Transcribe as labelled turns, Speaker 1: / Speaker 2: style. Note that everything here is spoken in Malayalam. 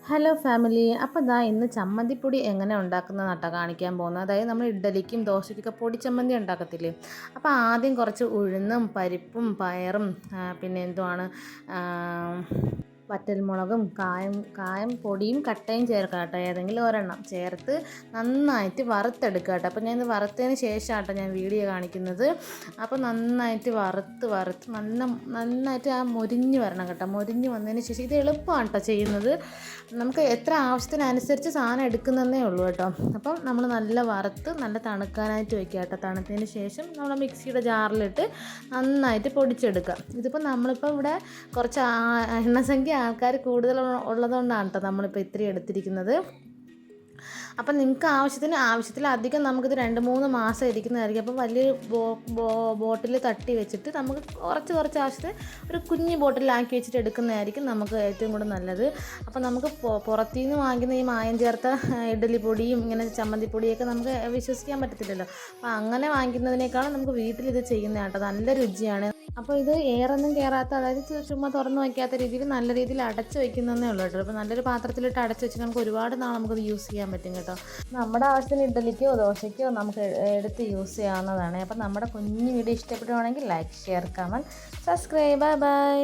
Speaker 1: Hello family. അപ്പോൾ ദാ ഇന്ന് ചമ്മന്തിപ്പൊടി എങ്ങനെ ഉണ്ടാക്കുന്നതാട്ടോ കാണിക്കാൻ പോകുന്നത്. അതായത് നമ്മൾ ഇഡ്ഡലിക്കും ദോശയ്ക്കൊക്കെ പൊടി ചമ്മന്തി ഉണ്ടാക്കത്തില്ലേ. അപ്പോൾ ആദ്യം കുറച്ച് ഉഴുന്നും പരിപ്പും പയറും പിന്നെ എന്തുവാണ് വറ്റൽമുളകും കായം പൊടിയും കട്ടയും ചേർക്കാം കേട്ടോ. ഏതെങ്കിലും ഒരെണ്ണം ചേർത്ത് നന്നായിട്ട് വറുത്തെടുക്കുക കേട്ടോ. അപ്പോൾ ഞാൻ ഇത് വറുത്തതിന് ശേഷം കേട്ടോ ഞാൻ വീഡിയോ കാണിക്കുന്നത്. അപ്പോൾ നന്നായിട്ട് വറുത്ത് നന്നായിട്ട് മൊരിഞ്ഞ് വരണം കേട്ടോ. മൊരിഞ്ഞ് വന്നതിന് ശേഷം ഇത് എളുപ്പമാണ് കേട്ടോ ചെയ്യുന്നത്. നമുക്ക് എത്ര ആവശ്യത്തിനനുസരിച്ച് സാധനം എടുക്കുന്നതേ ഉള്ളൂ കേട്ടോ. അപ്പം നമ്മൾ നല്ല വറുത്ത് നല്ല തണുക്കാനായിട്ട് വയ്ക്കുക കേട്ടോ. തണുത്തതിന് ശേഷം നമ്മൾ മിക്സിയുടെ ജാറിലിട്ട് നന്നായിട്ട് പൊടിച്ചെടുക്കുക. ഇതിപ്പോൾ നമ്മളിപ്പോൾ ഇവിടെ കുറച്ച് എണ്ണസംഖ്യ ആൾക്കാർ കൂടുതൽ ഉള്ളതുകൊണ്ടാണ് കേട്ടോ നമ്മളിപ്പോൾ ഇത്രയും എടുത്തിരിക്കുന്നത്. അപ്പം നിങ്ങൾക്ക് ആവശ്യത്തിലധികം നമുക്കിത് 2-3 മാസം ഇരിക്കുന്നതായിരിക്കും. അപ്പോൾ വലിയൊരു ബോട്ടിൽ തട്ടി വെച്ചിട്ട് നമുക്ക് കുറച്ച് ആവശ്യത്തിന് ഒരു കുഞ്ഞ് ബോട്ടിലാക്കി വെച്ചിട്ട് എടുക്കുന്നതായിരിക്കും നമുക്ക് ഏറ്റവും കൂടുതൽ നല്ലത്. അപ്പോൾ നമുക്ക് പുറത്തു നിന്ന് വാങ്ങിക്കുന്ന ഈ മായം ചേർത്ത ഇഡ്ഡലി പൊടിയും ഇങ്ങനെ ചമ്മന്തിപ്പൊടിയൊക്കെ നമുക്ക് വിശ്വസിക്കാൻ പറ്റത്തില്ലല്ലോ. അപ്പോൾ അങ്ങനെ വാങ്ങിക്കുന്നതിനേക്കാളും നമുക്ക് വീട്ടിലിത് ചെയ്യുന്നതാണ് കേട്ടോ. നല്ല രുചിയാണ്. അപ്പോൾ ഇത് എയറൊന്നും കയറാത്ത, അതായത് ചുമ്മാ തുറന്ന് വയ്ക്കാത്ത രീതിയിൽ നല്ല രീതിയിൽ അടച്ച് വയ്ക്കുന്നതേ ഉള്ളൂ കേട്ടോ. അപ്പോൾ നല്ലൊരു പാത്രത്തിലിട്ട് അടച്ച് വെച്ച് നമുക്ക് ഒരുപാട് നാൾ നമുക്കത് യൂസ് ചെയ്യാൻ പറ്റും കേട്ടോ. നമ്മുടെ ആവശ്യത്തിന് ഇഡ്ഡലിക്കോ ദോശയ്ക്കോ നമുക്ക് എടുത്ത് യൂസ് ചെയ്യാവുന്നതാണ്. അപ്പം നമ്മുടെ കുഞ്ഞു വീഡിയോ ഇഷ്ടപ്പെടുവാണെങ്കിൽ like, share, comment, subscribe. By.